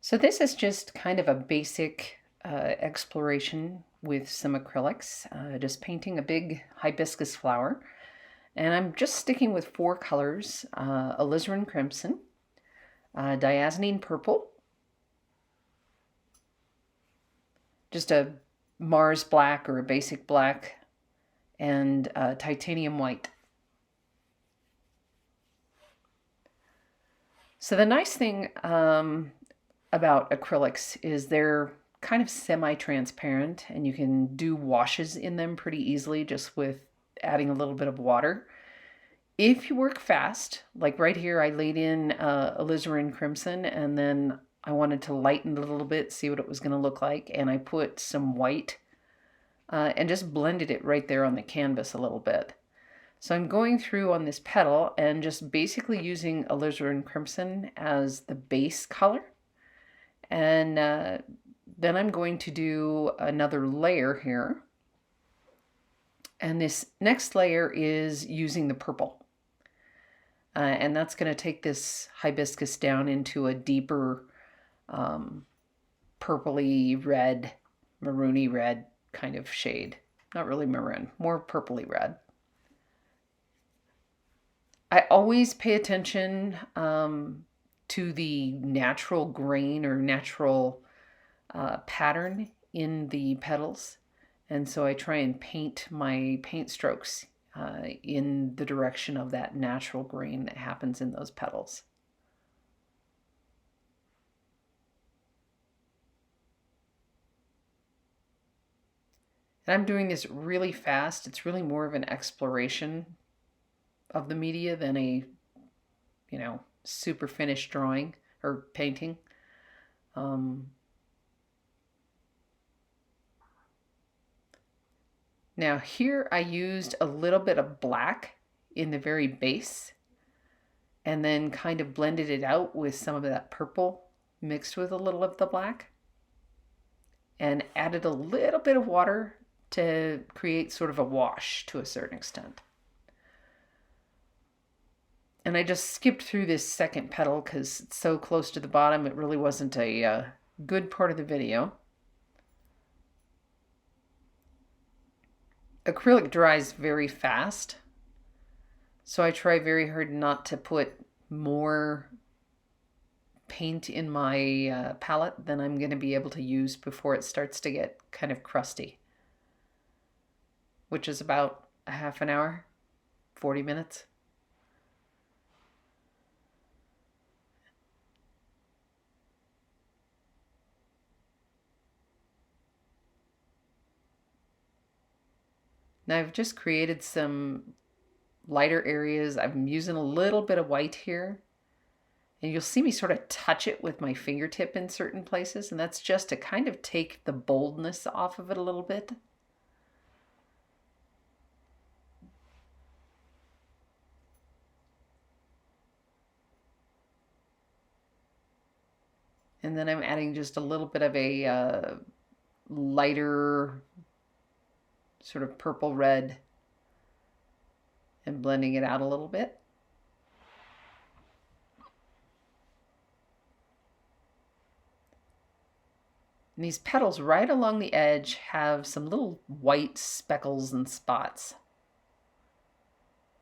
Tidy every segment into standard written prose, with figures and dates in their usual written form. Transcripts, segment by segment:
So this is just kind of a basic exploration with some acrylics, just painting a big hibiscus flower. And I'm just sticking with four colors, alizarin crimson, diazonine purple, just a Mars black or a basic black, and titanium white. So the nice thing about acrylics is they're kind of semi-transparent and you can do washes in them pretty easily just with adding a little bit of water. If you work fast, like right here, I laid in alizarin crimson and then I wanted to lighten it a little bit, see what it was going to look like, and I put some white and just blended it right there on the canvas a little bit. So I'm going through on this petal and just basically using alizarin crimson as the base color. And then I'm going to do another layer here. And this next layer is using the purple. And that's going to take this hibiscus down into a deeper purpley red, maroony red kind of shade. Not really maroon, more purpley red. I always pay attention to the natural grain or natural pattern in the petals. And so I try and paint my paint strokes in the direction of that natural grain that happens in those petals. And I'm doing this really fast. It's really more of an exploration of the media than a, super finished drawing or painting. Now here I used a little bit of black in the very base and then kind of blended it out with some of that purple mixed with a little of the black and added a little bit of water to create sort of a wash to a certain extent. And I just skipped through this second petal because it's so close to the bottom it really wasn't a good part of the video. Acrylic dries very fast, so I try very hard not to put more paint in my palette than I'm going to be able to use before it starts to get kind of crusty, which is about a half an hour, 40 minutes. Now I've just created some lighter areas. I'm using a little bit of white here. And you'll see me sort of touch it with my fingertip in certain places. And that's just to kind of take the boldness off of it a little bit. And then I'm adding just a little bit of a lighter sort of purple red and blending it out a little bit. And these petals right along the edge have some little white speckles and spots.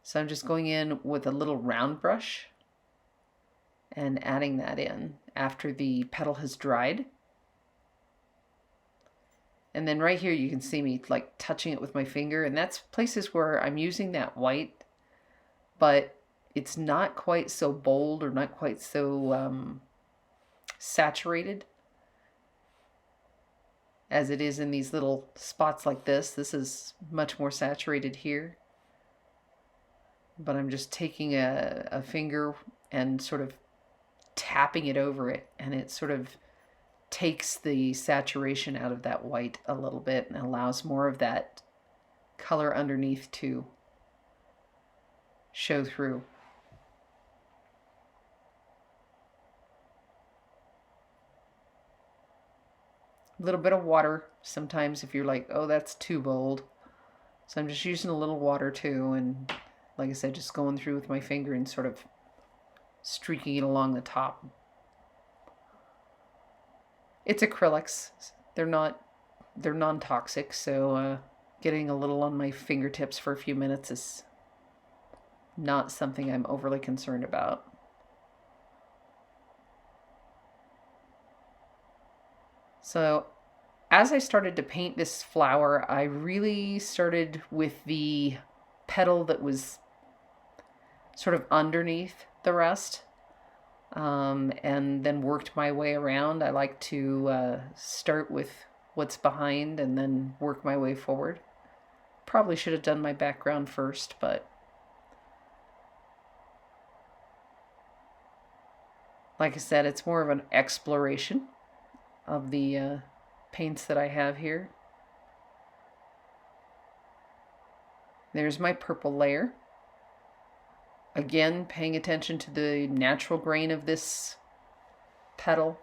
So I'm just going in with a little round brush and adding that in after the petal has dried. And then right here you can see me like touching it with my finger, and that's places where I'm using that white, but it's not quite so bold or not quite so saturated as it is in these little spots like this. This is much more saturated here. But I'm just taking a finger and sort of tapping it over it, and it sort of takes the saturation out of that white a little bit and allows more of that color underneath to show through. A little bit of water sometimes if you're like, oh, that's too bold. So I'm just using a little water too, and like I said, just going through with my finger and sort of streaking it along the top. It's acrylics. They're non-toxic, so getting a little on my fingertips for a few minutes is not something I'm overly concerned about. So as I started to paint this flower, I really started with the petal that was sort of underneath the rest, and then worked my way around. I like to start with what's behind and then work my way forward. Probably should have done my background first, but like I said, it's more of an exploration of the paints that I have here. There's my purple layer. Again, paying attention to the natural grain of this petal.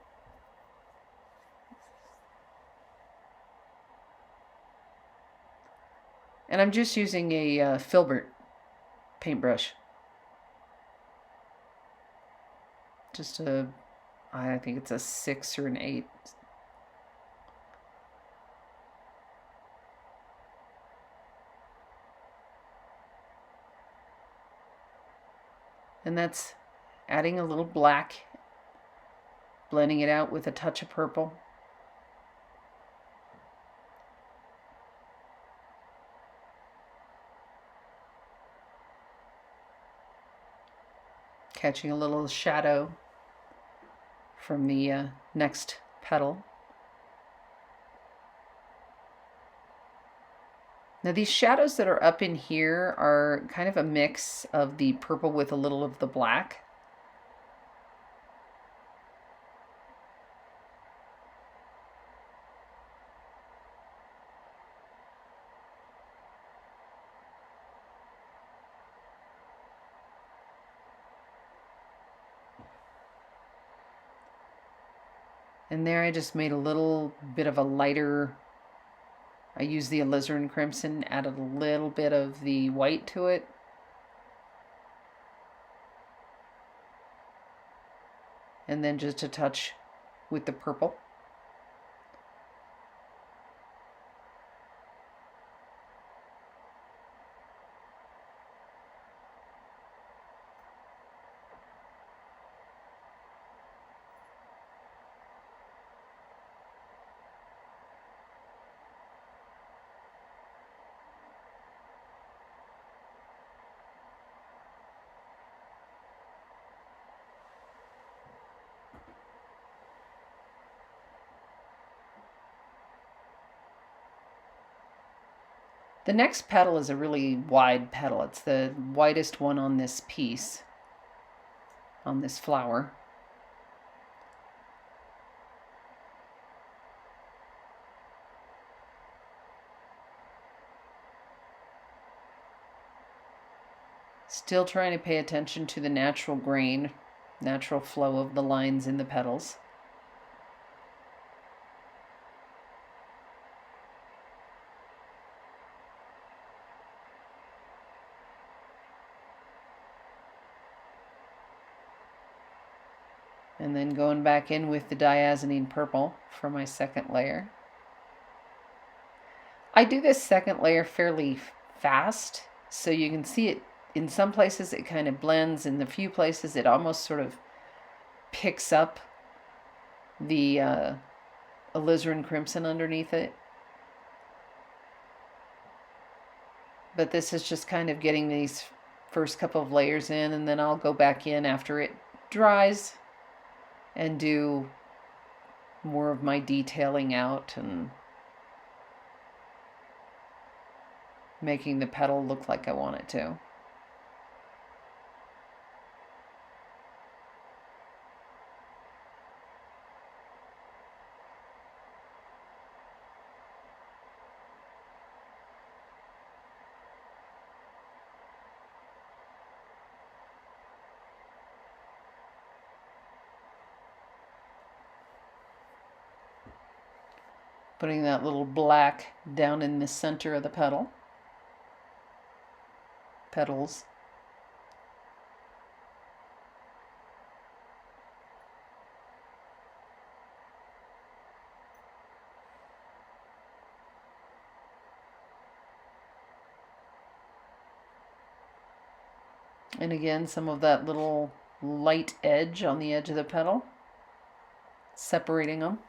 And I'm just using a filbert paintbrush. Just I think it's a 6 or an 8. And that's adding a little black, blending it out with a touch of purple. Catching a little shadow from the next petal. Now these shadows that are up in here are kind of a mix of the purple with a little of the black. And there I just made a little bit of a lighter, I used the alizarin crimson, added a little bit of the white to it. And then just a touch with the purple. The next petal is a really wide petal. It's the widest one on this piece, on this flower. Still trying to pay attention to the natural grain, natural flow of the lines in the petals. And then going back in with the diazonine purple for my second layer. I do this second layer fairly fast, so you can see it in some places it kind of blends, in the few places it almost sort of picks up the alizarin crimson underneath it. But this is just kind of getting these first couple of layers in, and then I'll go back in after it dries and do more of my detailing out and making the petal look like I want it to. Putting that little black down in the center of the petals. And again, some of that little light edge on the edge of the petal, separating them.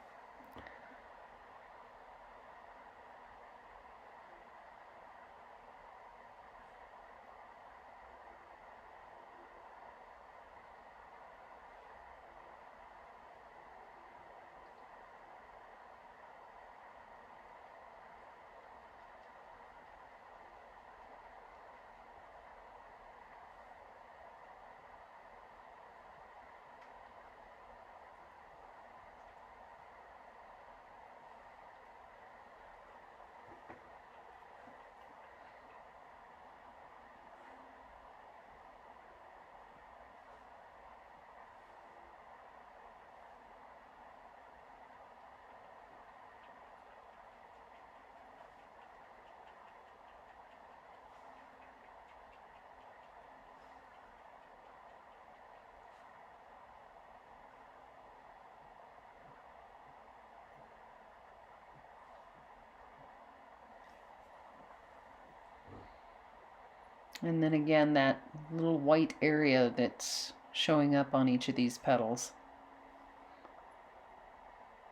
And then again, that little white area that's showing up on each of these petals.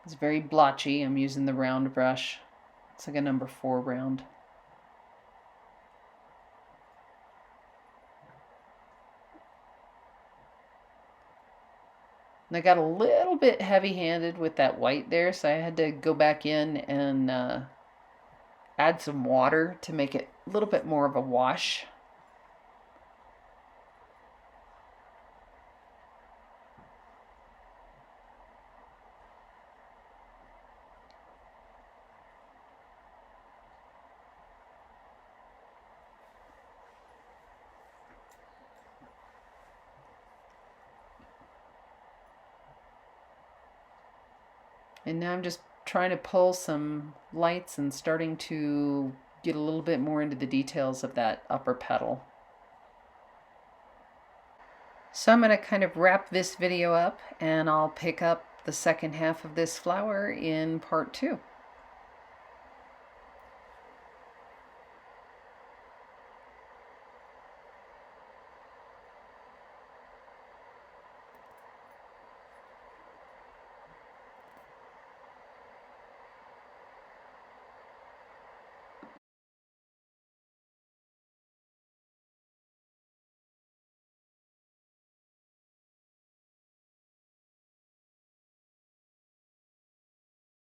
It's very blotchy. I'm using the round brush. It's like a number 4 round. And I got a little bit heavy-handed with that white there, so I had to go back in and add some water to make it a little bit more of a wash. And now I'm just trying to pull some lights and starting to get a little bit more into the details of that upper petal. So I'm going to kind of wrap this video up, and I'll pick up the second half of this flower in part 2.